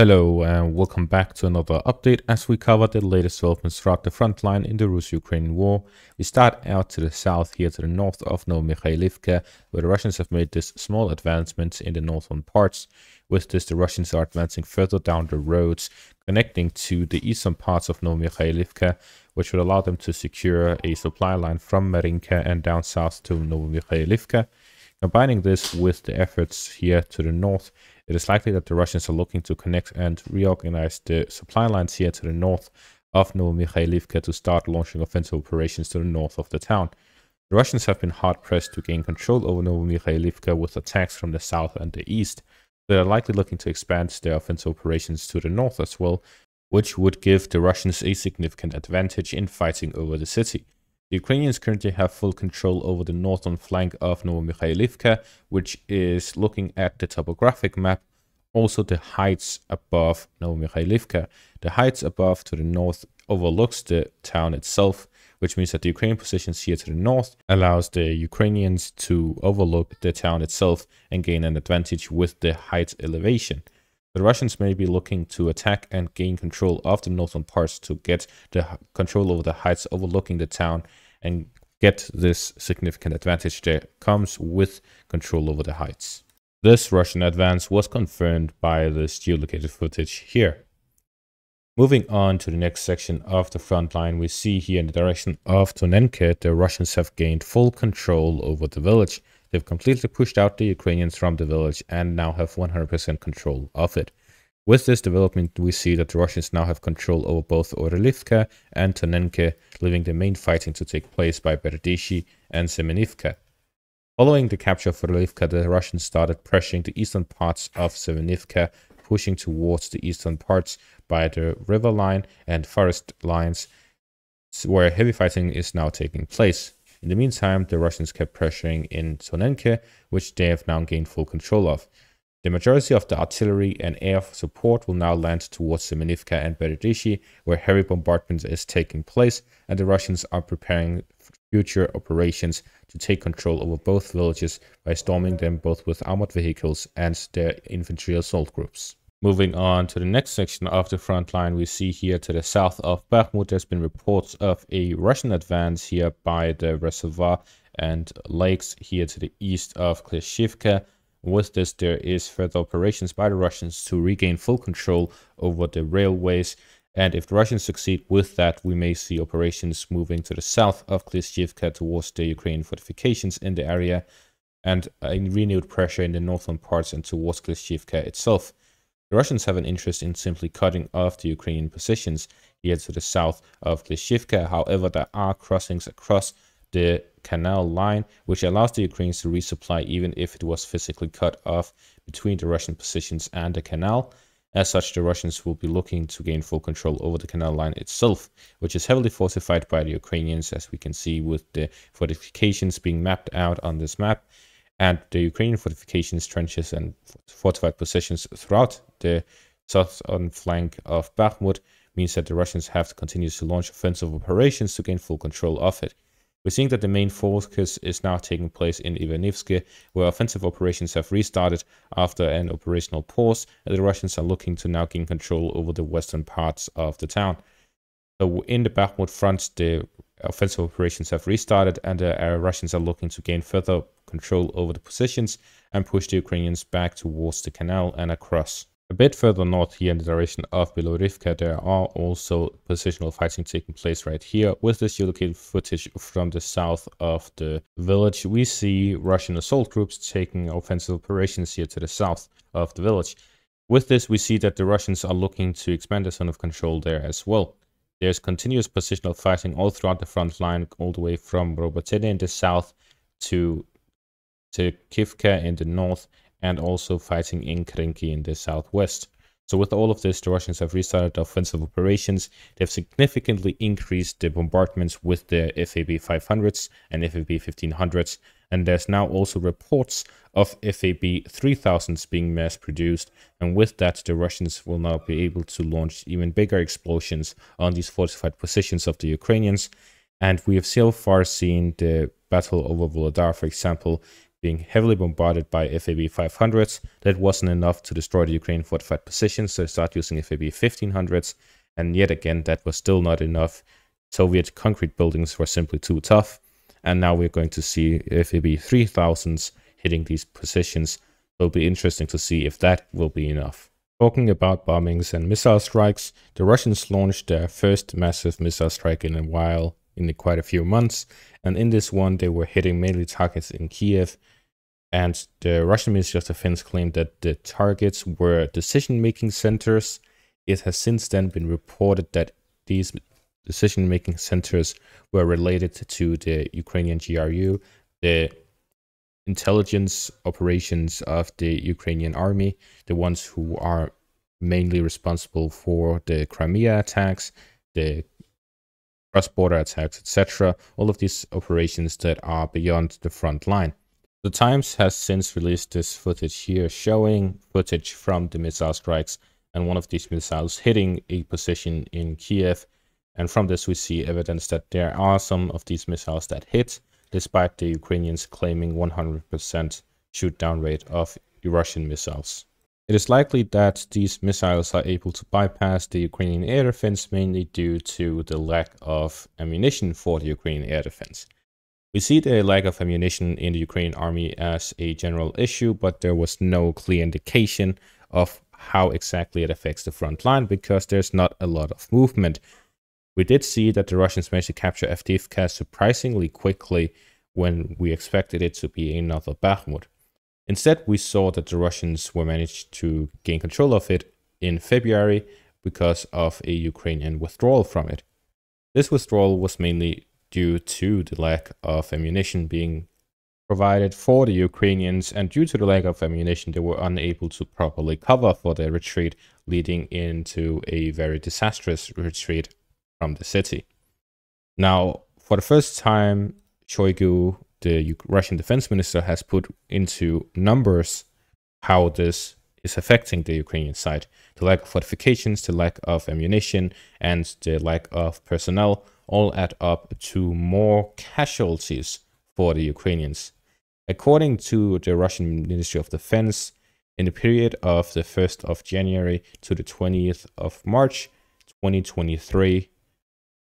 Hello and welcome back to another update as we cover the latest developments throughout the front line in the Russo-Ukrainian war. We start out to the south here to the north of Novomikhailivka, where the Russians have made this small advancement in the northern parts. With this, the Russians are advancing further down the roads connecting to the eastern parts of Novomikhailivka, which would allow them to secure a supply line from Marinka and down south to Novomikhailivka. Combining this with the efforts here to the north, it is likely that the Russians are looking to connect and reorganize the supply lines here to the north of Novomikhailivka to start launching offensive operations to the north of the town. The Russians have been hard-pressed to gain control over Novomikhailivka with attacks from the south and the east. They are likely looking to expand their offensive operations to the north as well, which would give the Russians a significant advantage in fighting over the city. The Ukrainians currently have full control over the northern flank of Novomikhailivka, which is looking at the topographic map, also the heights above Novomikhailivka. The heights above to the north overlooks the town itself, which means that the Ukrainian positions here to the north allows the Ukrainians to overlook the town itself and gain an advantage with the height elevation. The Russians may be looking to attack and gain control of the northern parts to get the control over the heights overlooking the town and get this significant advantage that comes with control over the heights. This Russian advance was confirmed by this geolocated footage here. Moving on to the next section of the front line, we see here in the direction of Tonenke, the Russians have gained full control over the village. They've completely pushed out the Ukrainians from the village and now have 100% control of it. With this development, we see that the Russians now have control over both Orelivka and Tonenke, leaving the main fighting to take place by Berdyshi and Semenivka. Following the capture of Orelivka, the Russians started pressuring the eastern parts of Semenivka, pushing towards the eastern parts by the river line and forest lines, where heavy fighting is now taking place. In the meantime, the Russians kept pressuring in Tonenke, which they have now gained full control of. The majority of the artillery and air support will now land towards Semenivka and Berdyshi, where heavy bombardment is taking place, and the Russians are preparing future operations to take control over both villages by storming them both with armored vehicles and their infantry assault groups. Moving on to the next section of the front line, we see here to the south of Bakhmut, there's been reports of a Russian advance here by the reservoir and lakes here to the east of Klishivka. With this, there is further operations by the Russians to regain full control over the railways. And if the Russians succeed with that, we may see operations moving to the south of Klishivka towards the Ukrainian fortifications in the area and a renewed pressure in the northern parts and towards Klishivka itself. The Russians have an interest in simply cutting off the Ukrainian positions here to the south of Klishivka. However, there are crossings across the canal line, which allows the Ukrainians to resupply even if it was physically cut off between the Russian positions and the canal. As such, the Russians will be looking to gain full control over the canal line itself, which is heavily fortified by the Ukrainians, as we can see with the fortifications being mapped out on this map. And the Ukrainian fortifications, trenches, and fortified positions throughout the southern flank of Bakhmut means that the Russians have to continue to launch offensive operations to gain full control of it. We're seeing that the main focus is now taking place in Ivanivsky, where offensive operations have restarted after an operational pause, and the Russians are looking to now gain control over the western parts of the town. So in the Bakhmut front, the offensive operations have restarted, and the Russians are looking to gain further control over the positions and push the Ukrainians back towards the canal and across. A bit further north here in the direction of Belorivka, there are also positional fighting taking place right here. With this geolocated footage from the south of the village, we see Russian assault groups taking offensive operations here to the south of the village. With this, we see that the Russians are looking to expand their zone of control there as well. There's continuous positional fighting all throughout the front line, all the way from Robotene in the south to Kivka in the north, and also fighting in Krinki in the southwest. So with all of this, the Russians have restarted offensive operations. They've significantly increased the bombardments with the FAB 500s and FAB 1500s, and there's now also reports of FAB 3000s being mass produced, and with that the Russians will now be able to launch even bigger explosions on these fortified positions of the Ukrainians. And we have so far seen the battle over Volodar, for example, being heavily bombarded by FAB 500s. That wasn't enough to destroy the Ukrainian fortified positions, so they started using FAB 1500s. And yet again, that was still not enough. Soviet concrete buildings were simply too tough. And now we're going to see FAB 3000s hitting these positions. It'll be interesting to see if that will be enough. Talking about bombings and missile strikes, the Russians launched their first massive missile strike in a while, in quite a few months. And in this one, they were hitting mainly targets in Kiev. And the Russian Ministry of Defense claimed that the targets were decision-making centers. It has since then been reported that these decision-making centers were related to the Ukrainian GRU, the intelligence operations of the Ukrainian army, the ones who are mainly responsible for the Crimea attacks, the cross-border attacks, etc. All of these operations that are beyond the front line. The Times has since released this footage here showing footage from the missile strikes and one of these missiles hitting a position in Kiev. And from this we see evidence that there are some of these missiles that hit, despite the Ukrainians claiming 100% shoot-down rate of Russian missiles. It is likely that these missiles are able to bypass the Ukrainian air defense mainly due to the lack of ammunition for the Ukrainian air defense. We see the lack of ammunition in the Ukrainian army as a general issue, but there was no clear indication of how exactly it affects the front line because there's not a lot of movement. We did see that the Russians managed to capture Avdiivka surprisingly quickly when we expected it to be another Bakhmut. Instead, we saw that the Russians were managed to gain control of it in February because of a Ukrainian withdrawal from it. This withdrawal was mainly due to the lack of ammunition being provided for the Ukrainians, and due to the lack of ammunition, they were unable to properly cover for their retreat, leading into a very disastrous retreat from the city. Now, for the first time, Shoigu, the Russian defense minister, has put into numbers how this is affecting the Ukrainian side. The lack of fortifications, the lack of ammunition, and the lack of personnel all add up to more casualties for the Ukrainians. According to the Russian Ministry of Defense, in the period of the 1st of January to the 20th of March 2023,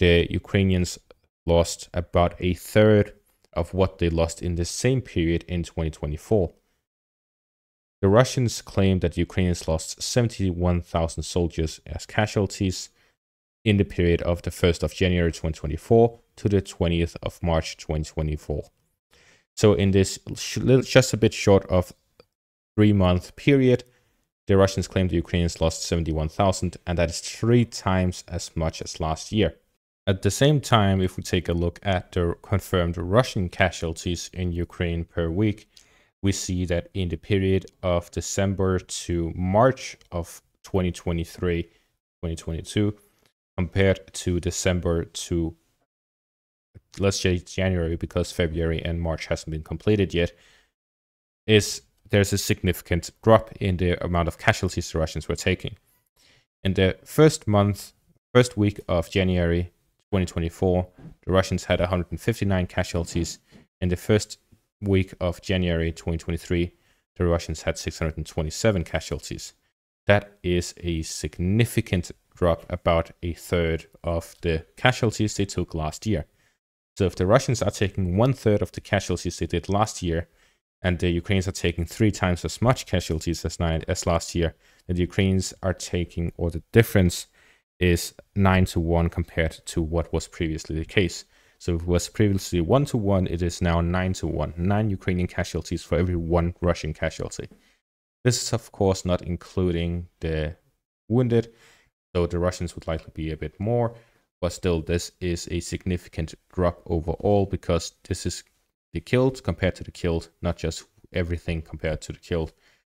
the Ukrainians lost about a third of what they lost in the same period in 2024. The Russians claim that the Ukrainians lost 71,000 soldiers as casualties in the period of the 1st of January 2024 to the 20th of March 2024. So in this just a bit short of 3-month period, the Russians claim the Ukrainians lost 71,000, and that is 3 times as much as last year. At the same time, if we take a look at the confirmed Russian casualties in Ukraine per week, we see that in the period of December to March of 2023-2022, compared to December to, let's say, January, because February and March hasn't been completed yet, there's a significant drop in the amount of casualties the Russians were taking. In the first week of January 2024, the Russians had 159 casualties. In the first week of January 2023, the Russians had 627 casualties. That is a significant drop, about a third of the casualties they took last year. So if the Russians are taking 1/3 of the casualties they did last year, and the Ukrainians are taking 3 times as much casualties as last year, then the Ukrainians are taking, or the difference is 9-1 compared to what was previously the case. So if it was previously 1-1, it is now 9-1. 9 Ukrainian casualties for every 1 Russian casualty. This is of course not including the wounded, so the Russians would likely be a bit more, but still this is a significant drop overall, because this is the killed compared to the killed, not just everything compared to the killed.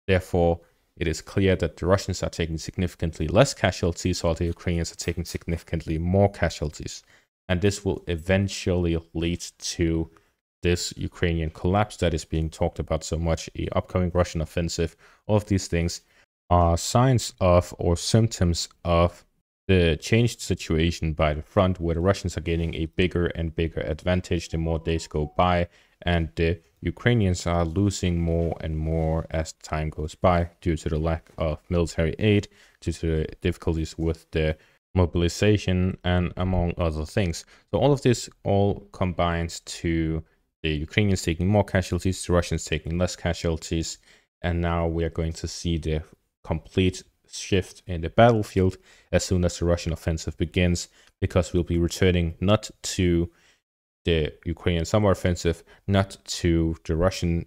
Therefore, it is clear that the Russians are taking significantly less casualties, while the Ukrainians are taking significantly more casualties. And this will eventually lead to this Ukrainian collapse that is being talked about so much, the upcoming Russian offensive. All of these things are signs of, or symptoms of, the changed situation by the front, where the Russians are gaining a bigger and bigger advantage the more days go by, and the Ukrainians are losing more and more as time goes by due to the lack of military aid, due to the difficulties with the mobilization, and among other things. So all of this all combines to the Ukrainians taking more casualties, the Russians taking less casualties, and now we are going to see the complete shift in the battlefield as soon as the Russian offensive begins, because we'll be returning not to the Ukrainian summer offensive, not to the Russian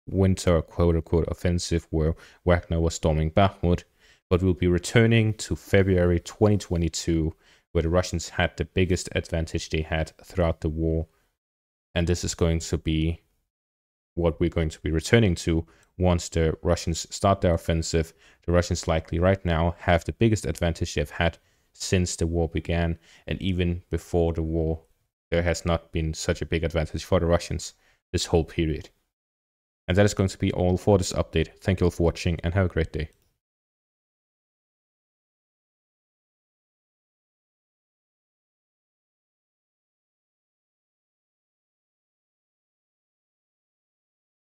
winter quote-unquote offensive where Wagner was storming Bakhmut, but we'll be returning to February 2022, where the Russians had the biggest advantage they had throughout the war. And this is going to be what we're going to be returning to once the Russians start their offensive. The Russians likely right now have the biggest advantage they've had since the war began, and even before the war, there has not been such a big advantage for the Russians this whole period. And that is going to be all for this update. Thank you all for watching and have a great day.